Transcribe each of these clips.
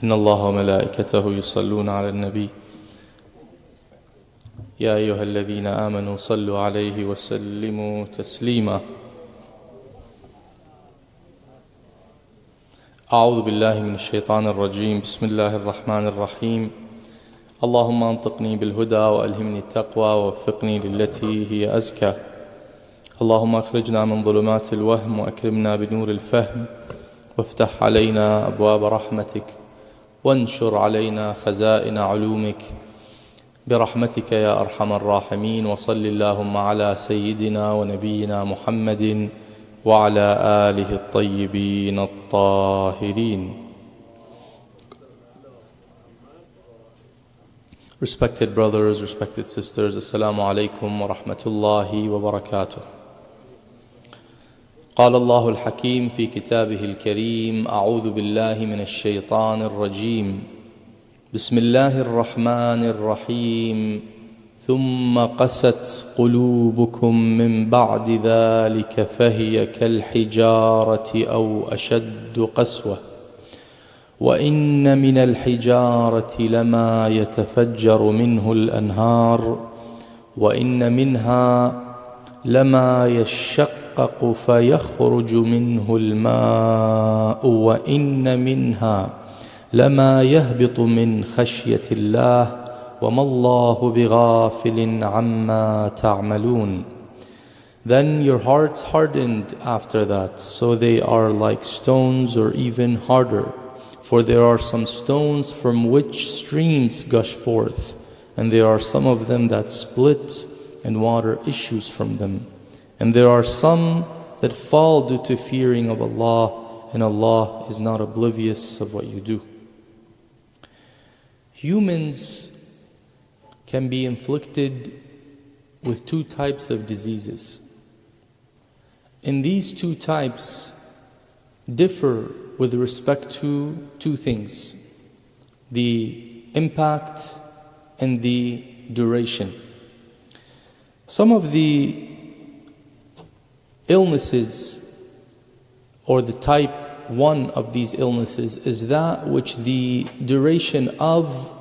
إن الله وملائكته يصلون على النبي يا أيها الذين آمنوا صلوا عليه وسلموا تسليما. أعوذ بالله من الشيطان الرجيم. بسم الله الرحمن الرحيم. اللهم انطقني بالهدى وألهمني التقوى ووفقني للتي هي أزكى. اللهم أخرجنا من ظلمات الوهم وأكرمنا بنور الفهم وافتح علينا أبواب رحمتك وانشر علينا خزائن علومك برحمتك يا أرحم الراحمين. وصل اللهم على سيدنا ونبينا محمد وعلى آله الطيبين الطاهرين. Respected brothers, respected sisters, Assalamu alaikum wa rahmatullahi wa barakatuh. قال الله الحكيم في كتابه الكريم: أعوذ بالله من الشيطان الرجيم. بسم الله الرحمن الرحيم. ثم قست قلوبكم من بعد ذلك فهي كالحجارة أو أشد قسوة وإن من الحجارة لما يتفجر منه الأنهار وإن منها لما يشقق فيخرج منه الماء وإن منها لما يهبط من خشية الله وما الله بغافل عما تعملون. Then your hearts hardened after that, so they are like stones or even harder. For there are some stones from which streams gush forth, and there are some of them that split and water issues from them. And there are some that fall due to fearing of Allah, and Allah is not oblivious of what you do. Humans can be inflicted with two types of diseases. And these two types differ with respect to two things: the impact and the duration. Some of the illnesses, or the type 1 of these illnesses, is that which the duration of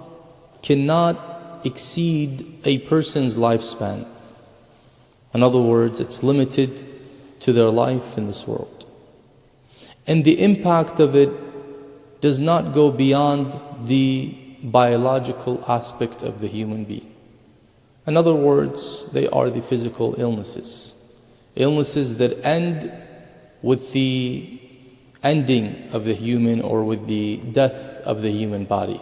cannot exceed a person's lifespan. In other words, it's limited to their life in this world. And the impact of it does not go beyond the biological aspect of the human being. In other words, they are the physical illnesses. Illnesses that end with the ending of the human, or with the death of the human body.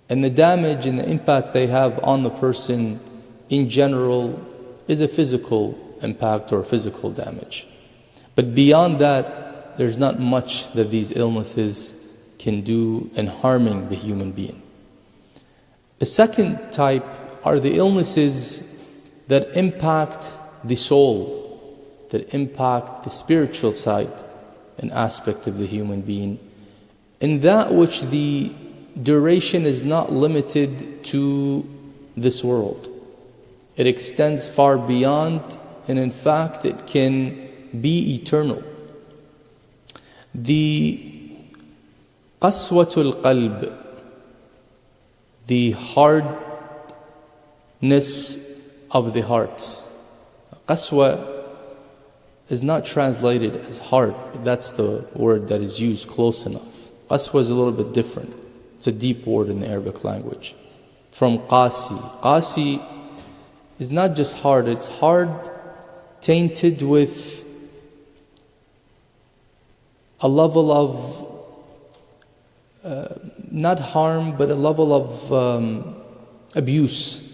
And the damage and the impact they have on the person in general is a physical impact or physical damage. But beyond that, there's not much that these illnesses can do in harming the human being. The second type are the illnesses that impact the soul, that impact the spiritual side and aspect of the human being, and that which the duration is not limited to this world. It extends far beyond, and in fact it can be eternal. The qaswatul qalb, the hardness of the heart. Qaswa is not translated as hard, but that's the word that is used close enough. Qaswa is a little bit different. It's a deep word in the Arabic language. From qasi. Qasi is not just hard, it's hard tainted with a level of not harm, but a level of abuse.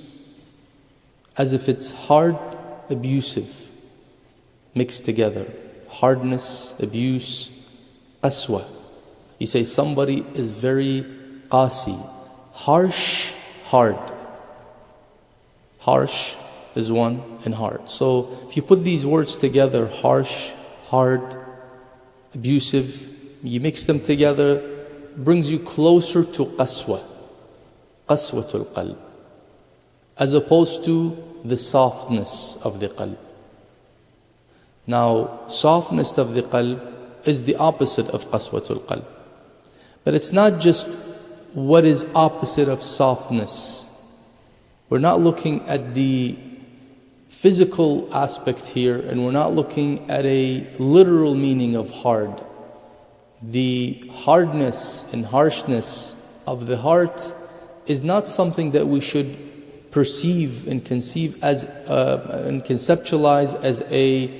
As if it's hard, abusive, mixed together. Hardness, abuse, qaswa. You say somebody is very qasi, harsh, hard. Harsh is one, and hard. So if you put these words together, harsh, hard, abusive, you mix them together, brings you closer to qaswa, qaswatul qalb, as opposed to the softness of the qalb. Now, softness of the qalb is the opposite of qaswatul qalb. But it's not just what is opposite of softness. We're not looking at the physical aspect here, and we're not looking at a literal meaning of hard. The hardness and harshness of the heart is not something that we should perceive and conceive as and conceptualize as a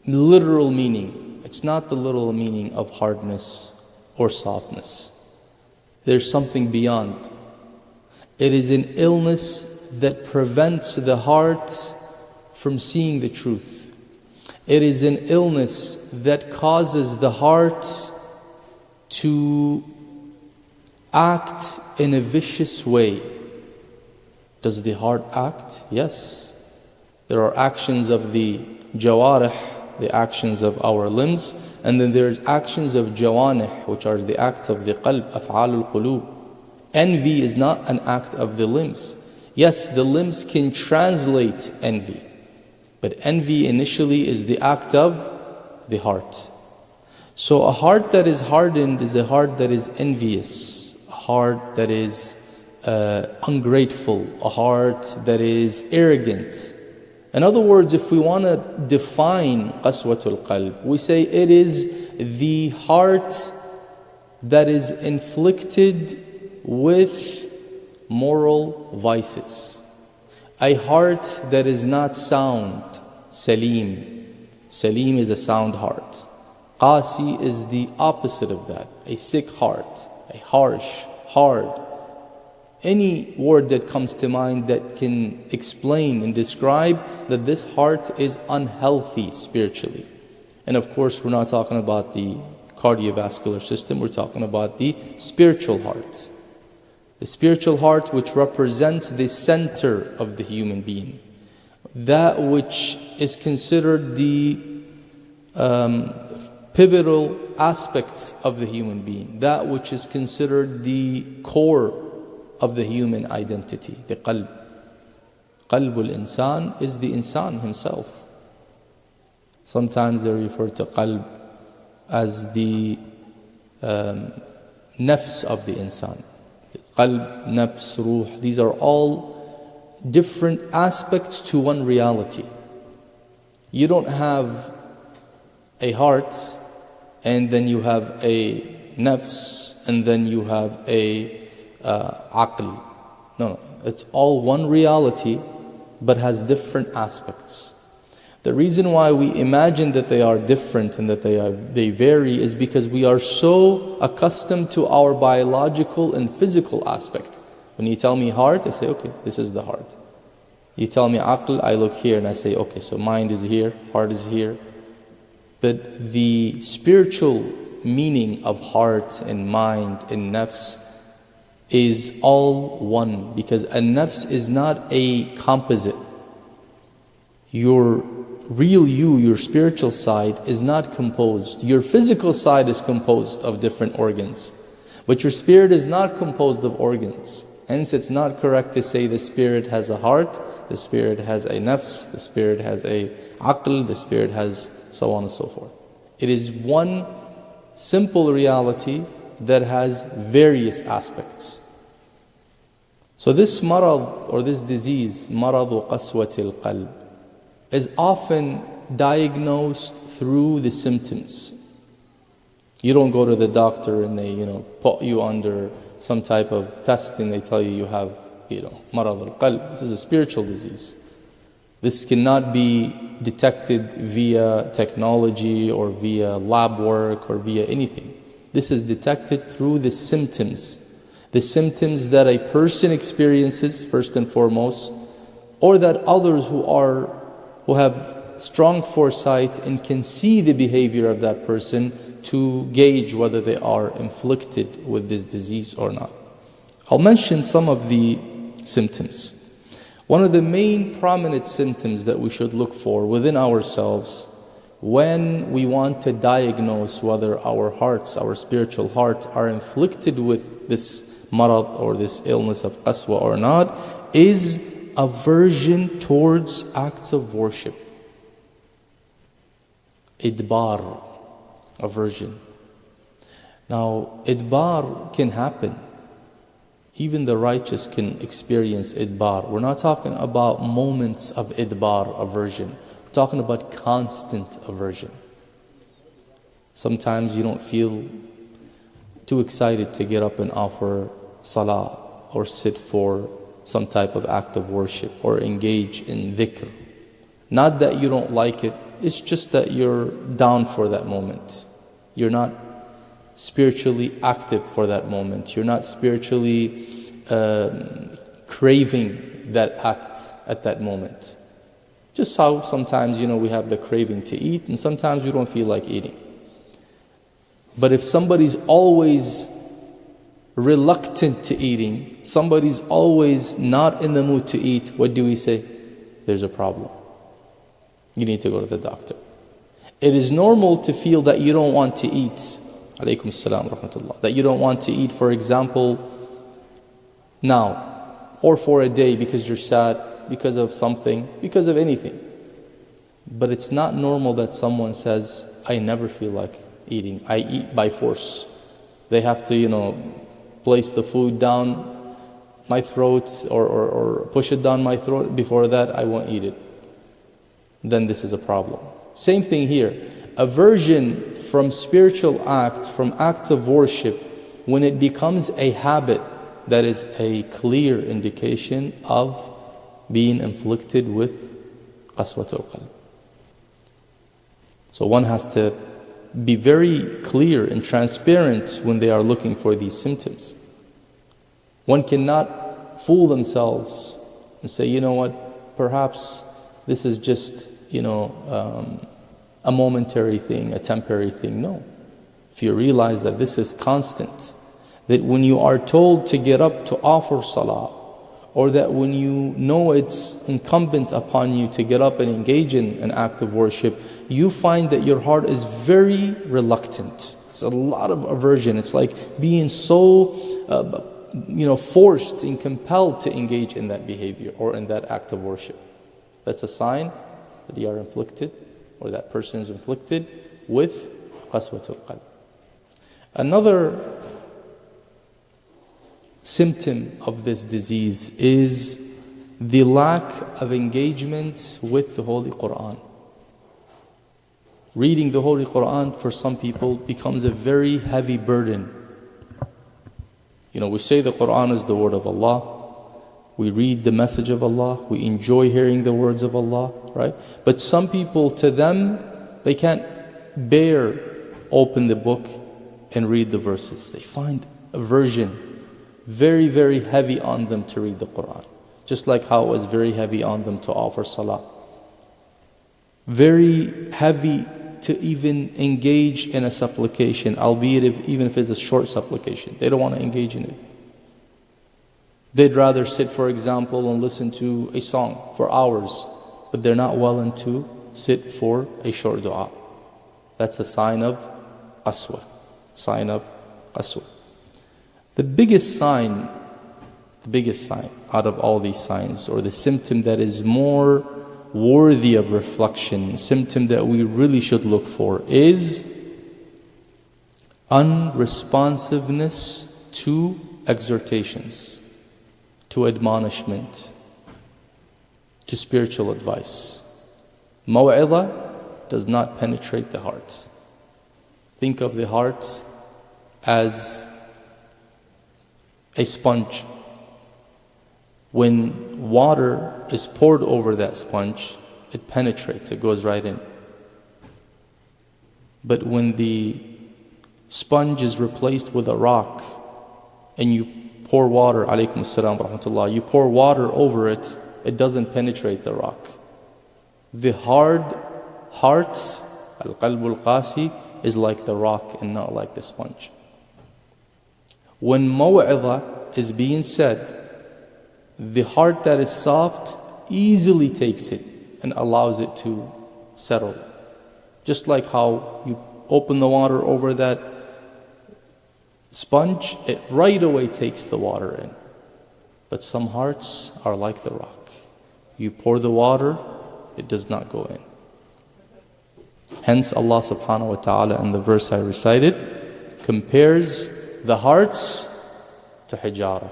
literal meaning. It's not the literal meaning of hardness or softness. There's something beyond. It is an illness that prevents the heart from seeing the truth. It is an illness that causes the heart to act in a vicious way. Does the heart act? Yes. There are actions of the jawarih, the actions of our limbs, and then there's actions of jawanih, which are the acts of the qalb, af'alul qulub. Envy is not an act of the limbs. Yes, the limbs can translate envy, but envy initially is the act of the heart. So a heart that is hardened is a heart that is envious, a heart that is ungrateful, a heart that is arrogant. In other words, if we want to define qaswatul qalb, we say it is the heart that is inflicted with moral vices. A heart that is not sound, salim. Salim is a sound heart. Qasi is the opposite of that, a sick heart, a harsh, hard. Any word that comes to mind that can explain and describe that this heart is unhealthy spiritually. And of course, we're not talking about the cardiovascular system, we're talking about the spiritual heart. The spiritual heart, which represents the center of the human being, that which is considered the pivotal aspects of the human being, that which is considered the core of the human identity, the qalb. Qalbul insan is the insan himself. Sometimes they refer to qalb as the nafs of the insan. Qalb, nafs, ruh, these are all different aspects to one reality. You don't have a heart and then you have a nafs and then you have a aql. No, it's all one reality but has different aspects. The reason why we imagine that they are different and that they vary is because we are so accustomed to our biological and physical aspect. When you tell me heart, I say, okay, this is the heart. You tell me aql, I look here and I say, okay, so mind is here, heart is here. But the spiritual meaning of heart and mind and nafs is all one, because a nafs is not a composite. Your real you, your spiritual side, is not composed. Your physical side is composed of different organs, but your spirit is not composed of organs. Hence, it's not correct to say the spirit has a heart, the spirit has a nafs, the spirit has a aql, the spirit has so on and so forth. It is one simple reality that has various aspects. So this marad, or this disease, maradu qaswatil qalb, is often diagnosed through the symptoms. You don't go to the doctor and they, put you under some type of testing. They tell you have, marad al-qalb. This is a spiritual disease. This cannot be detected via technology or via lab work or via anything. This is detected through the symptoms. The symptoms that a person experiences, first and foremost, or that others who have strong foresight and can see the behavior of that person to gauge whether they are inflicted with this disease or not. I'll mention some of the symptoms. One of the main prominent symptoms that we should look for within ourselves when we want to diagnose whether our hearts, our spiritual hearts, are inflicted with this marad or this illness of qaswa or not, is aversion towards acts of worship. Idbar, aversion. Now, idbar can happen. Even the righteous can experience idbar. We're not talking about moments of idbar, aversion. We're talking about constant aversion. Sometimes you don't feel too excited to get up and offer salah or sit for some type of act of worship or engage in dhikr. Not that you don't like it, it's just that you're down for that moment. You're not spiritually active for that moment. You're not spiritually craving that act at that moment. Just how sometimes, we have the craving to eat and sometimes we don't feel like eating. But if somebody's always reluctant to eating, somebody's always not in the mood to eat, what do we say? There's a problem. You need to go to the doctor. It is normal to feel that you don't want to eat. Alaykum as-salam wa rahmatullah. That you don't want to eat, for example, now, or for a day because you're sad, because of something, because of anything. But it's not normal that someone says, I never feel like eating. I eat by force. They have to, place the food down my throat or push it down my throat. Before that, I won't eat it. Then this is a problem. Same thing here. Aversion from spiritual acts, from acts of worship, when it becomes a habit, that is a clear indication of being inflicted with qaswatul qalb. So one has to be very clear and transparent when they are looking for these symptoms. One cannot fool themselves and say, you know what, perhaps this is just, a momentary thing, a temporary thing. No. If you realize that this is constant, that when you are told to get up to offer salah, or that when you know it's incumbent upon you to get up and engage in an act of worship, you find that your heart is very reluctant. It's a lot of aversion. It's like being so, forced and compelled to engage in that behavior or in that act of worship. That's a sign that you are inflicted, or that person is inflicted with qaswatul qalb. Another symptom of this disease is the lack of engagement with the Holy Quran. Reading the Holy Quran for some people becomes a very heavy burden. We say the Quran is the word of Allah. We read the message of Allah. We enjoy hearing the words of Allah, right? But some people, to them, they can't bear open the book and read the verses. They find aversion very, very heavy on them to read the Quran. Just like how it was very heavy on them to offer salah. Very heavy to even engage in a supplication, albeit even if it's a short supplication. They don't want to engage in it. They'd rather sit, for example, and listen to a song for hours, but they're not willing to sit for a short dua. That's a sign of qaswa. Sign of qaswa. The biggest sign out of all these signs, or the symptom that is more worthy of reflection, symptom that we really should look for, is unresponsiveness to exhortations, to admonishment, to spiritual advice. Maw'idah does not penetrate the heart. Think of the heart as a sponge. When water is poured over that sponge, it penetrates, it goes right in. But when the sponge is replaced with a rock and you pour water, alaykum as-salam wa rahmatullah, you pour water over it, it doesn't penetrate the rock. The hard heart, al-qalbul qasi, is like the rock and not like the sponge. When maw'idah is being said, the heart that is soft easily takes it and allows it to settle. Just like how you open the water over that sponge, it right away takes the water in. But some hearts are like the rock. You pour the water, it does not go in. Hence Allah subhanahu wa ta'ala in the verse I recited, compares the hearts to hijara,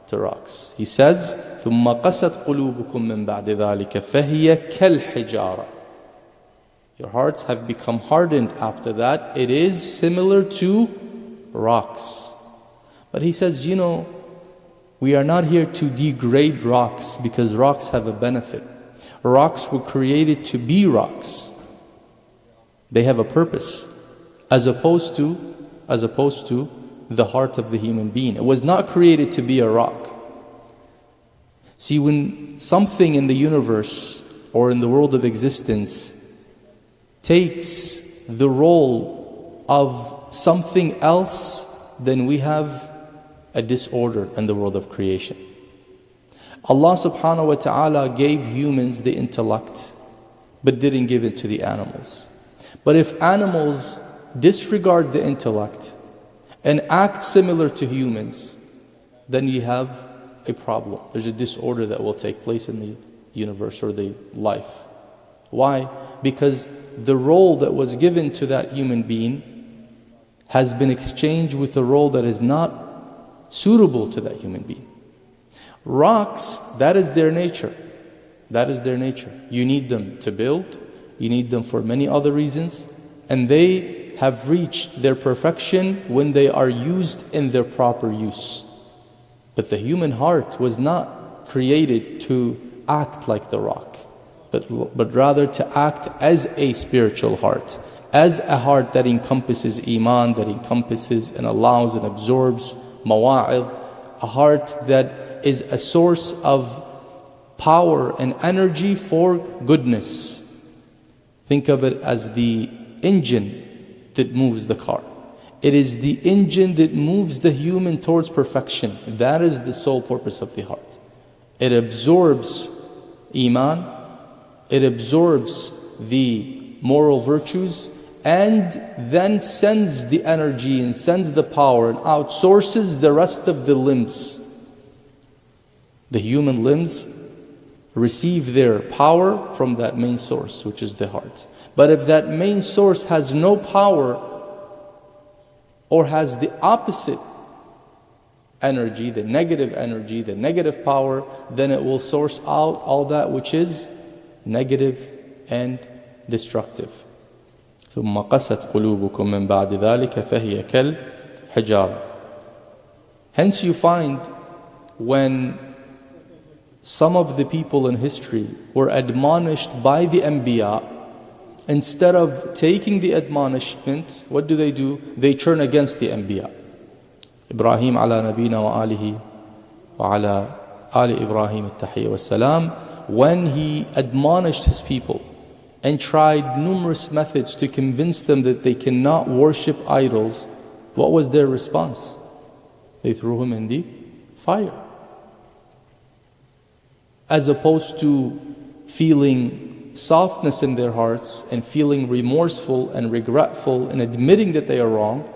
to rocks. He says, ثُمَّ قَسَتْ قُلُوبُكُم مِّن بَعْدِ ذَلِكَ فَهِيَ كَالْحِجَارَةِ. Your hearts have become hardened after that. It is similar to rocks. But he says, we are not here to degrade rocks because rocks have a benefit. Rocks were created to be rocks. They have a purpose, as opposed to the heart of the human being. It was not created to be a rock. See, when something in the universe or in the world of existence takes the role of something else, then we have a disorder in the world of creation. Allah subhanahu wa ta'ala gave humans the intellect, but didn't give it to the animals. But if animals disregard the intellect and act similar to humans, then you have a problem. There's a disorder that will take place in the universe or the life. Why? Because the role that was given to that human being has been exchanged with a role that is not suitable to that human being. Rocks, that is their nature. That is their nature. You need them to build, you need them for many other reasons, and they have reached their perfection when they are used in their proper use. But the human heart was not created to act like the rock, but rather to act as a spiritual heart, as a heart that encompasses iman, that encompasses and allows and absorbs mawa'id, a heart that is a source of power and energy for goodness. Think of it as the engine that moves the car. It is the engine that moves the human towards perfection. That is the sole purpose of the heart. It absorbs iman, it absorbs the moral virtues, and then sends the energy and sends the power and outsources the rest of the limbs. The human limbs receive their power from that main source, which is the heart. But if that main source has no power or has the opposite energy, the negative power, then it will source out all that which is negative and destructive. ثم قست قلوبكم من بعد ذلك فهي كالحجارة. Hence you find when some of the people in history were admonished by the Anbiya, instead of taking the admonishment, what do? They turn against the Anbiya. Ibrahim ala nabina wa alihi wa ala ali Ibrahim at-tahiyya wa salam, when he admonished his people and tried numerous methods to convince them that they cannot worship idols, what was their response? They threw him in the fire. As opposed to feeling softness in their hearts and feeling remorseful and regretful and admitting that they are wrong,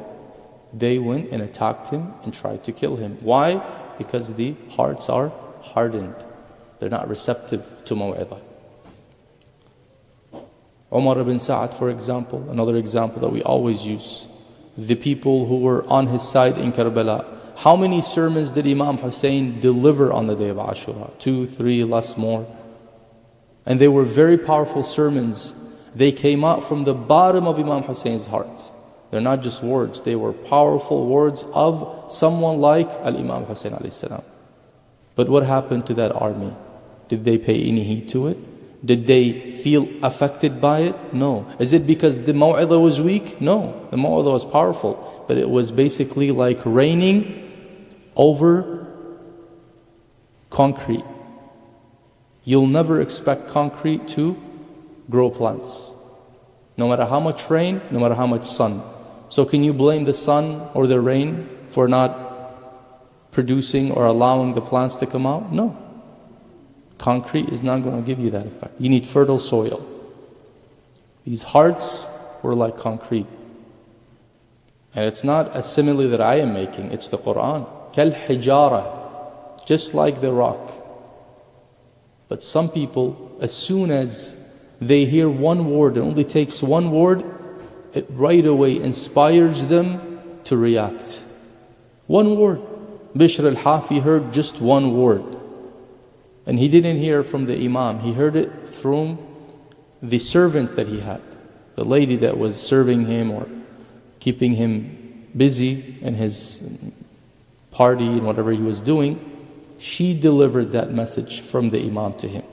they went and attacked him and tried to kill him. Why? Because the hearts are hardened. They're not receptive to maw'idah. Umar ibn Sa'ad, for example, another example that we always use. The people who were on his side in Karbala, how many sermons did Imam Hussein deliver on the day of Ashura? 2, 3, less more. And they were very powerful sermons. They came out from the bottom of Imam Hussein's heart. They're not just words, they were powerful words of someone like Al-Imam Hussein alayhi salam. But what happened to that army? Did they pay any heed to it? Did they feel affected by it? No. Is it because the maw'idah was weak? No. The maw'idah was powerful. But it was basically like raining over concrete. You'll never expect concrete to grow plants. No matter how much rain, no matter how much sun. So can you blame the sun or the rain for not producing or allowing the plants to come out? No. Concrete is not going to give you that effect. You need fertile soil. These hearts were like concrete. And it's not a simile that I am making, it's the Quran. Kal hijara, just like the rock. But some people, as soon as they hear one word, it only takes one word, it right away inspires them to react. One word. Bishr al-Hafi heard just one word. And he didn't hear from the Imam. He heard it from the servant that he had. The lady that was serving him or keeping him busy in his party and whatever he was doing. She delivered that message from the Imam to him.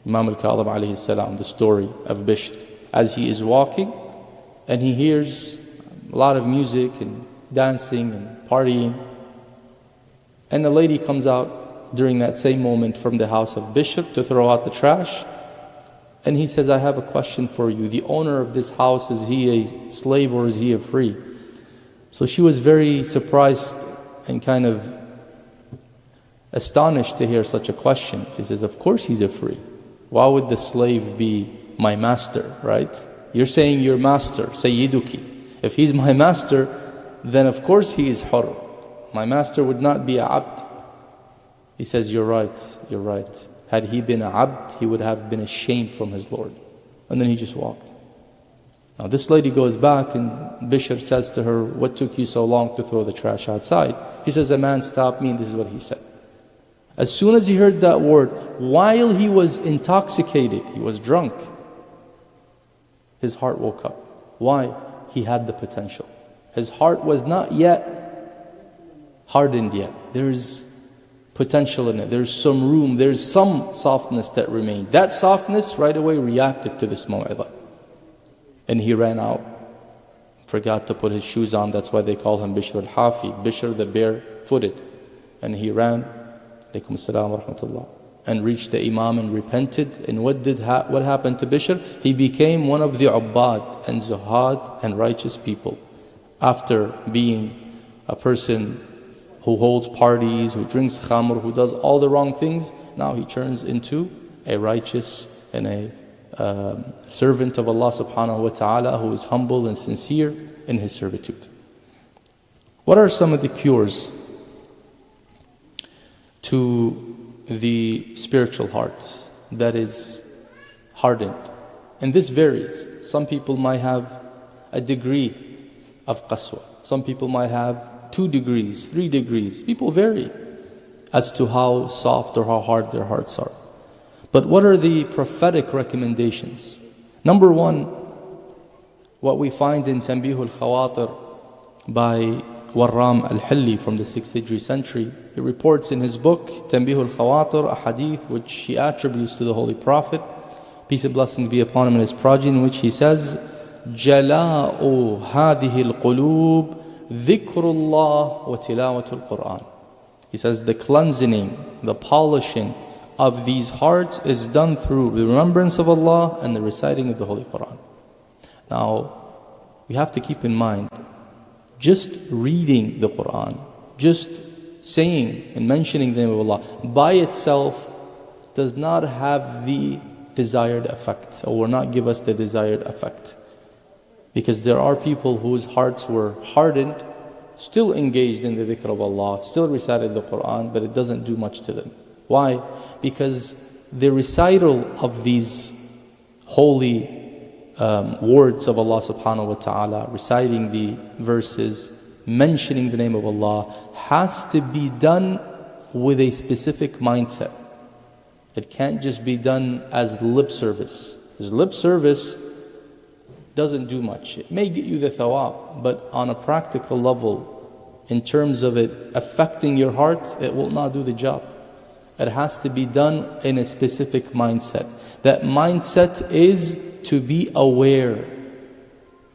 Imam al-Kadhim alayhi salam, the story of Bishr. As he is walking and he hears a lot of music and dancing and partying. And the lady comes out during that same moment from the house of Bishr to throw out the trash. And he says, I have a question for you. The owner of this house, is he a slave or is he a free? So she was very surprised and kind of astonished to hear such a question. She says, of course he's a free. Why would the slave be my master, right? You're saying your master, Sayyiduki. If he's my master, then of course he is hur. My master would not be a abd. He says, you're right, you're right. Had he been a abd, he would have been ashamed from his Lord. And then he just walked. Now this lady goes back and Bishr says to her, what took you so long to throw the trash outside? He says, a man stopped me and this is what he said. As soon as he heard that word, while he was intoxicated, he was drunk, his heart woke up. Why? He had the potential. His heart was not yet hardened yet. There's potential in it. There's some room. There's some softness that remained. That softness right away reacted to this maw'idah. And he ran out. Forgot to put his shoes on. That's why they call him Bishr al-Hafi. Bishr the bare-footed. And he ran, alaykum as-salam wa rahmatullah, and reached the Imam and repented. And what happened to Bishr? He became one of the ubbad and zuhad and righteous people. After being a person who holds parties, who drinks khamr, who does all the wrong things, now he turns into a righteous and a servant of Allah subhanahu wa ta'ala who is humble and sincere in his servitude. What are some of the cures to the spiritual hearts that is hardened? And this varies. Some people might have a degree of qaswa. Some people might have 2 degrees, 3 degrees. People vary as to how soft or how hard their hearts are. But what are the prophetic recommendations? Number 1, what we find in Tanbih al-Khawatir by Warram al-Hilli from the 6th Hijri century. He reports in his book, Tanbih al-Khawatir, a hadith which he attributes to the Holy Prophet, peace and blessing be upon him and his progeny, in which he says, جَلَاءُ هَذِهِ الْقُلُوبِ ذِكْرُ اللَّهِ وَتِلَاوَةُ الْقُرْآنِ. He says the cleansing, the polishing of these hearts is done through the remembrance of Allah and the reciting of the Holy Quran. Now, we have to keep in mind, just reading the Quran, just saying and mentioning the name of Allah by itself does not have the desired effect, or will not give us the desired effect. Because there are people whose hearts were hardened, still engaged in the dhikr of Allah, still recited the Quran, but it doesn't do much to them. Why? Because the recital of these holy words of Allah subhanahu wa ta'ala, reciting the verses, mentioning the name of Allah, has to be done with a specific mindset. It can't just be done as lip service. Because lip service doesn't do much. It may get you the thawab, but on a practical level, in terms of it affecting your heart, it will not do the job. It has to be done in a specific mindset. That mindset is to be aware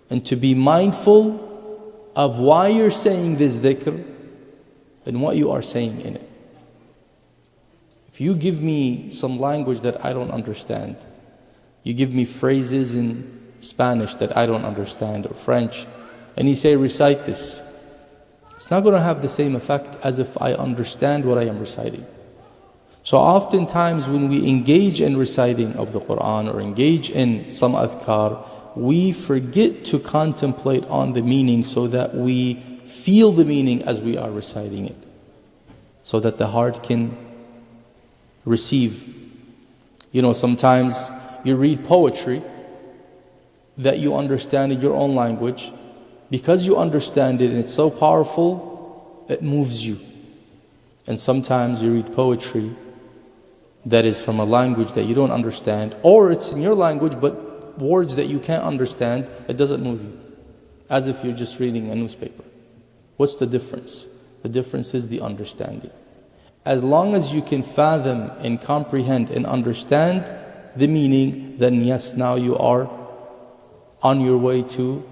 and to be mindful of why you're saying this dhikr and what you are saying in it. If you give me some language that I don't understand, you give me phrases in Spanish that I don't understand, or French, and you say recite this, it's not going to have the same effect as if I understand what I am reciting. So oftentimes when we engage in reciting of the Quran or engage in some adhkar, we forget to contemplate on the meaning so that we feel the meaning as we are reciting it, so that the heart can receive. You know, sometimes you read poetry that you understand in your own language, Because you understand it and it's so powerful, it moves you. And sometimes you read poetry that is from a language that you don't understand, or it's in your language but words that you can't understand, it doesn't move you. As if you're just reading a newspaper. What's the difference? The difference is the understanding. As long as you can fathom and comprehend and understand the meaning, then yes, now you are on your way to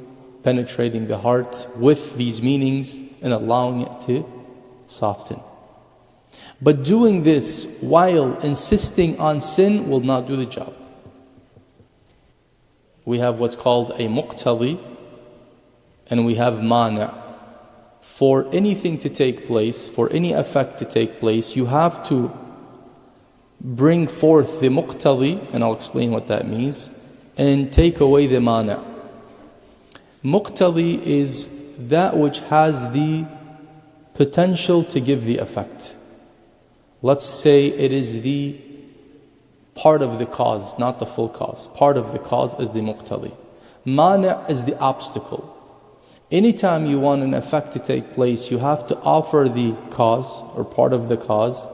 penetrating the heart with these meanings and allowing it to soften. But doing this while insisting on sin will not do the job. We have what's called a muqtadi and we have mani'. For anything to take place, for any effect to take place, you have to bring forth the muqtadi, and I'll explain what that means, and take away the mani'. Muqtadi is that which has the potential to give the effect. Let's say it is the part of the cause, not the full cause. Part of the cause is the muqtadi. Mani' is the obstacle. Anytime you want an effect to take place, you have to offer the cause or part of the cause,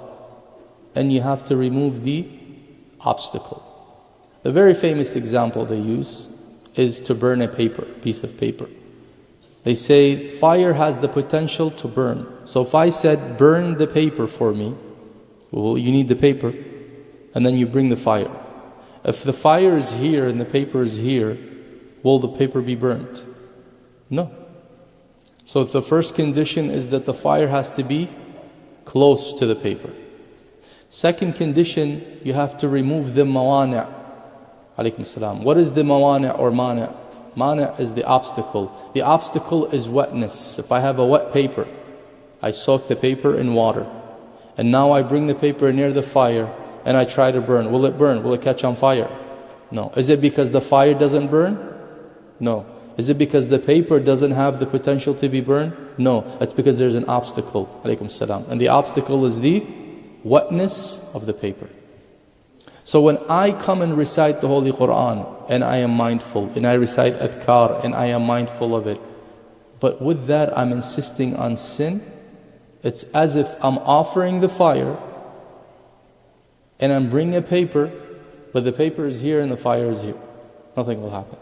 and you have to remove the obstacle. The very famous example they use is to burn a piece of paper. They say fire has the potential to burn. So if I said, burn the paper for me, well, you need the paper, and then you bring the fire. If the fire is here and the paper is here, will the paper be burnt? No. So the first condition is that the fire has to be close to the paper. Second condition, you have to remove the mawani'. Alaykum salam. What is the mawani' or mani'? Mani' is the obstacle. The obstacle is wetness. If I have a wet paper, I soak the paper in water, and now I bring the paper near the fire and I try to burn. Will it burn? Will it catch on fire? No. Is it because the fire doesn't burn? No. Is it because the paper doesn't have the potential to be burned? No. It's because there's an obstacle. Alaykum salam. And the obstacle is the wetness of the paper. So when I come and recite the Holy Quran and I am mindful, and I recite adhkar and I am mindful of it, but with that I'm insisting on sin, it's as if I'm offering the fire and I'm bringing a paper, but the paper is here and the fire is here. Nothing will happen.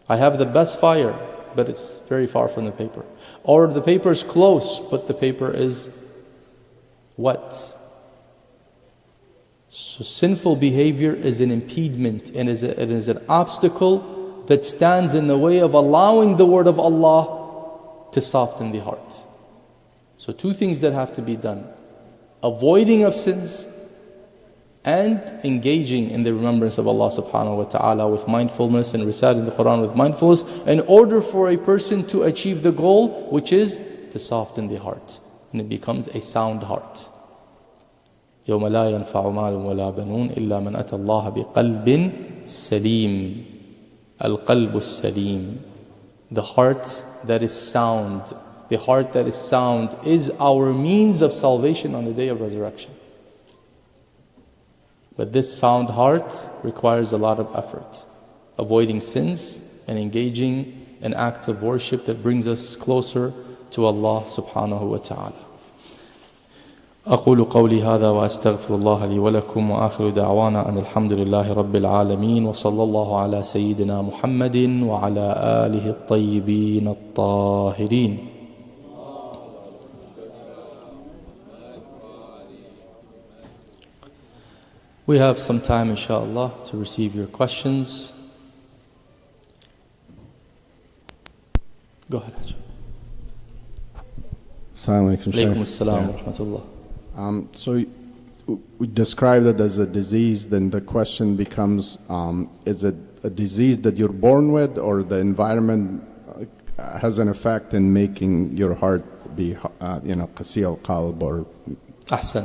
I have the best fire, but it's very far from the paper. Or the paper is close, but the paper is wet. So sinful behavior is an impediment and it is an obstacle that stands in the way of allowing the word of Allah to soften the heart. So two things that have to be done: avoiding of sins and engaging in the remembrance of Allah subhanahu wa ta'ala with mindfulness and reciting the Quran with mindfulness, in order for a person to achieve the goal, which is to soften the heart, and it becomes a sound heart. يوم لا ينفع مال ولا بنون إلا من أتى الله بقلب سليم. القلب السليم. The heart that is sound. The heart that is sound is our means of salvation on the day of resurrection. But this sound heart requires a lot of effort. Avoiding sins and engaging in acts of worship that brings us closer to Allah subhanahu wa ta'ala. أقول قولي هذا وأستغفر الله لي ولكم وآخر دعوانا أن الحمد لله رب العالمين وصلى الله على سيدنا محمد وعلى آله الطيبين الطاهرين. We have some time, inshallah, to receive your questions. Go ahead, Hajj. Assalamu alaikum. Alaykum assalam wa rahmatullah. So we described it as a disease, then the question becomes, is it a disease that you're born with, or the environment has an effect in making your heart be, qasi al-qalb, or... Ahsan.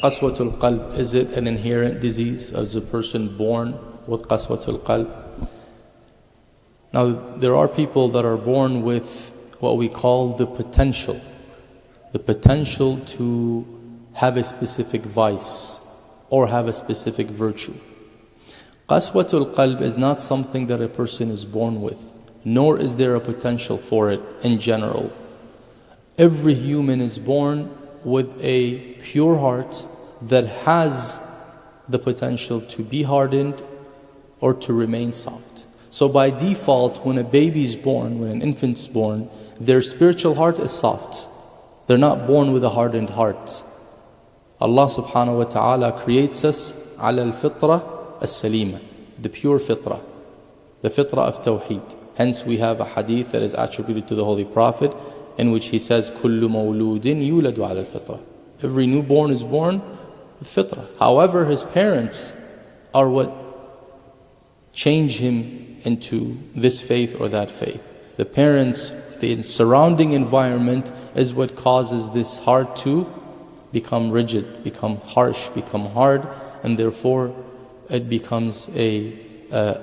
Qaswatul qalb, is it an inherent disease? Is a person born with qaswatul qalb? Now, there are people that are born with what we call the potential to have a specific vice or have a specific virtue. Qaswatul qalb is not something that a person is born with. nor is there a potential for it in general. Every human is born with a pure heart that has the potential to be hardened or to remain soft. So by default, when a baby is born, when an infant is born, their spiritual heart is soft. They're not born with a hardened heart. Allah subhanahu wa ta'ala creates us ala al-fitra as-salima, the pure fitra, the fitra of tawheed. Hence we have a hadith that is attributed to the Holy Prophet in which he says, كُلُّ مَوْلُودٍ يُولَدُ عَلَى الْفِطْرَةِ. Every newborn is born with fitra. However, his parents are what change him into this faith or that faith. The parents, the surrounding environment is what causes this heart to become rigid, become harsh, become hard, and therefore it becomes a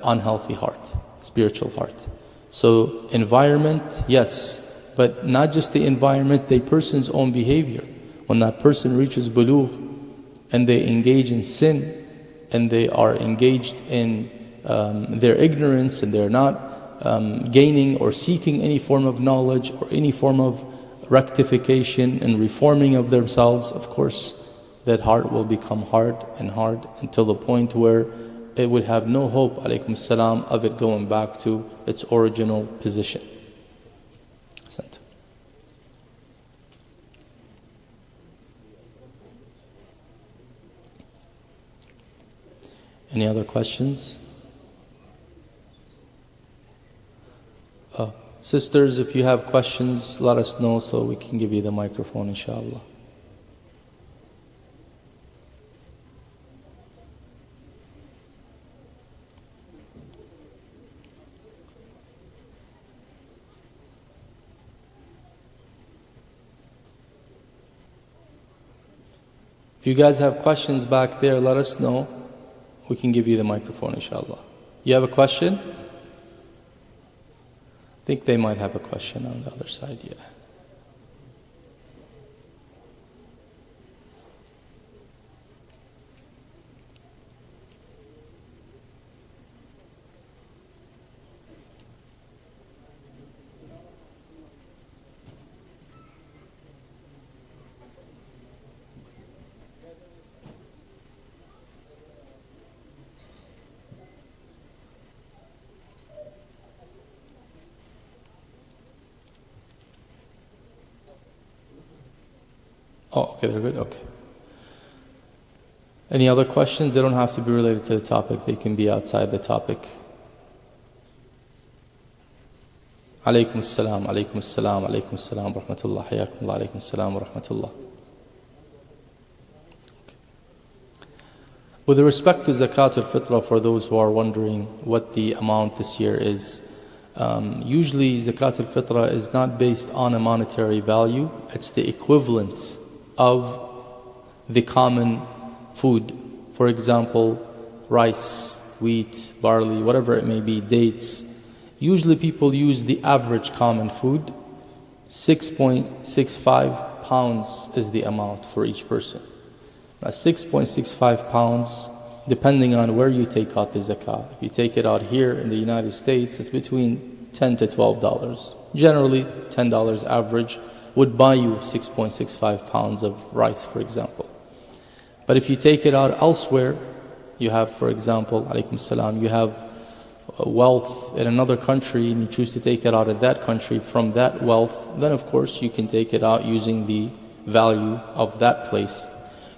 unhealthy heart, spiritual heart. So environment, yes, but not just the environment, the person's own behavior. When that person reaches bulugh and they engage in sin and they are engaged in their ignorance and they're not gaining or seeking any form of knowledge or any form of rectification and reforming of themselves, of course that heart will become hard and hard until the point where it would have no hope, alaykum salam, of it going back to its original position. Any other questions? Sisters, if you have questions, let us know so we can give you the microphone, inshallah. If you guys have questions back there, let us know. We can give you the microphone, inshallah. You have a question? I think they might have a question on the other side, yeah. Oh, okay, they're good? Okay. Any other questions? They don't have to be related to the topic. They can be outside the topic. Alaykum as-salam, alaykum as-salam, alaykum as-salam, rahmatullah, hayakum Allah, alaykum as-salam, rahmatullah. Okay. With respect to Zakat al-Fitra, for those who are wondering what the amount this year is, usually Zakat al-Fitra is not based on a monetary value. It's the equivalent of the common food. For example, rice, wheat, barley, whatever it may be, dates. Usually people use the average common food. 6.65 pounds is the amount for each person. Now 6.65 pounds, depending on where you take out the zakah. If you take it out here in the United States, it's between $10 to $12. Generally, $10 average would buy you 6.65 pounds of rice, for example. But if you take it out elsewhere, you have, for example, alaykum salam, you have wealth in another country and you choose to take it out of that country from that wealth, then of course you can take it out using the value of that place.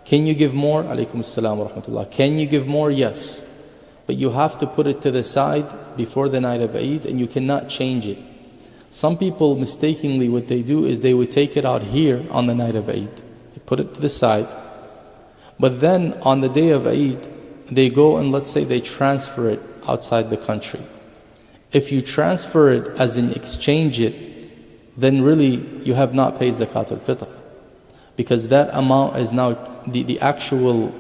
Can you give more? Alaykum salam wa rahmatullah. Can you give more? Yes. But you have to put it to the side before the night of Eid and you cannot change it. Some people mistakenly what they do is they would take it out here on the night of Eid. They put it to the side. But then on the day of Eid, they go and let's say they transfer it outside the country. If you transfer it as in exchange it, then really you have not paid Zakat al-Fitr. Because that amount is now the actual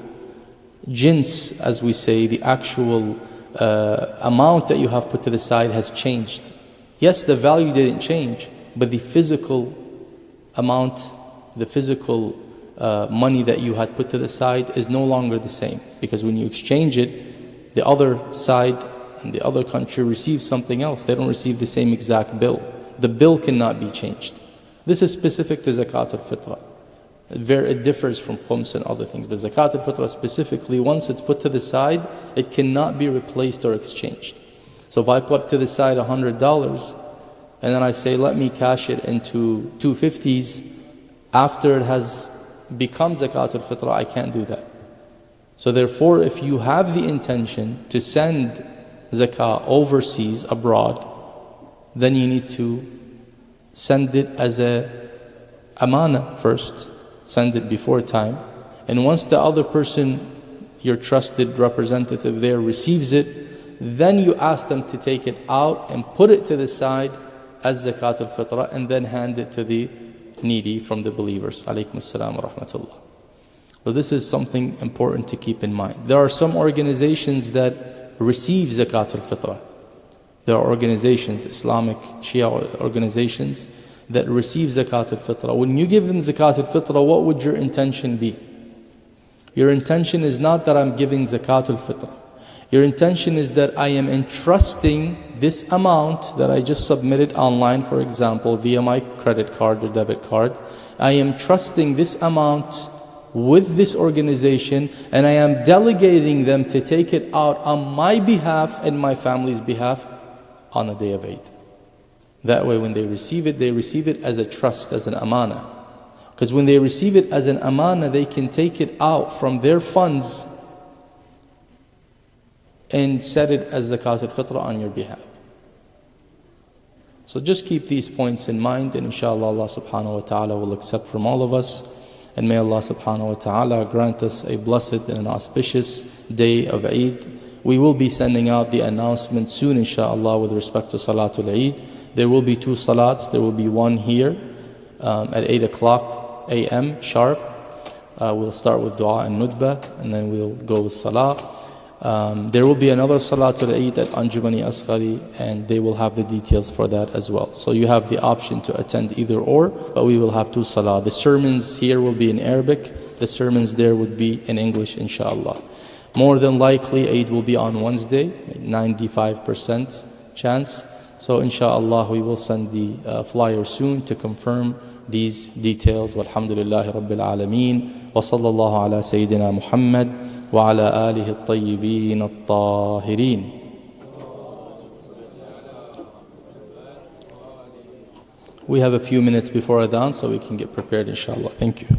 jins, as we say, the actual amount that you have put to the side has changed. Yes, the value didn't change, but the physical amount, the physical money that you had put to the side is no longer the same. Because when you exchange it, the other side and the other country receives something else. They don't receive the same exact bill. The bill cannot be changed. This is specific to Zakat al-Fitra. It differs from khums and other things. But Zakat al-Fitra specifically, once it's put to the side, it cannot be replaced or exchanged. So if I put to the side $100, and then I say, let me cash it into 250s, after it has become Zakat al-Fitra, I can't do that. So therefore, if you have the intention to send zakah overseas, abroad, then you need to send it as a amana first, send it before time. And once the other person, your trusted representative there, receives it, then you ask them to take it out and put it to the side as zakat al-fitra, and then hand it to the needy from the believers. Alaykum as-salam wa rahmatullah. So this is something important to keep in mind. There are some organizations that receive zakat al-fitra. There are organizations, Islamic Shia organizations, that receive zakat al-fitra. When you give them zakat al-fitra, what would your intention be? Your intention is not that I'm giving zakat al-fitra. Your intention is that I am entrusting this amount that I just submitted online, for example, via my credit card or debit card. I am trusting this amount with this organization, and I am delegating them to take it out on my behalf and my family's behalf on a day of Eid. That way when they receive it as a trust, as an amana. Because when they receive it as an amana, they can take it out from their funds and set it as zakat al-fitra on your behalf. So just keep these points in mind, and inshallah Allah subhanahu wa ta'ala will accept from all of us. And may Allah subhanahu wa ta'ala grant us a blessed and an auspicious day of Eid. We will be sending out the announcement soon inshallah with respect to Salatul Eid. There will be 2 salats. There will be one here at 8 o'clock a.m. sharp. We'll start with dua and nudbah, and then we'll go with salah. There will be another Salatul Eid at Anjumani Asghari, and they will have the details for that as well. So you have the option to attend either or, but we will have 2 salah. The sermons here will be in Arabic. The sermons there would be in English, inshallah. More than likely, Eid will be on Wednesday, 95% chance. So inshallah, we will send the flyer soon to confirm these details. Walhamdulillahi Rabbil Alameen. Wa sallallahu ala Sayyidina Muhammad wa ala alihi at-tayyibin at-tahirin. We have a few minutes before Adhan, so we can get prepared inshallah. Thank you.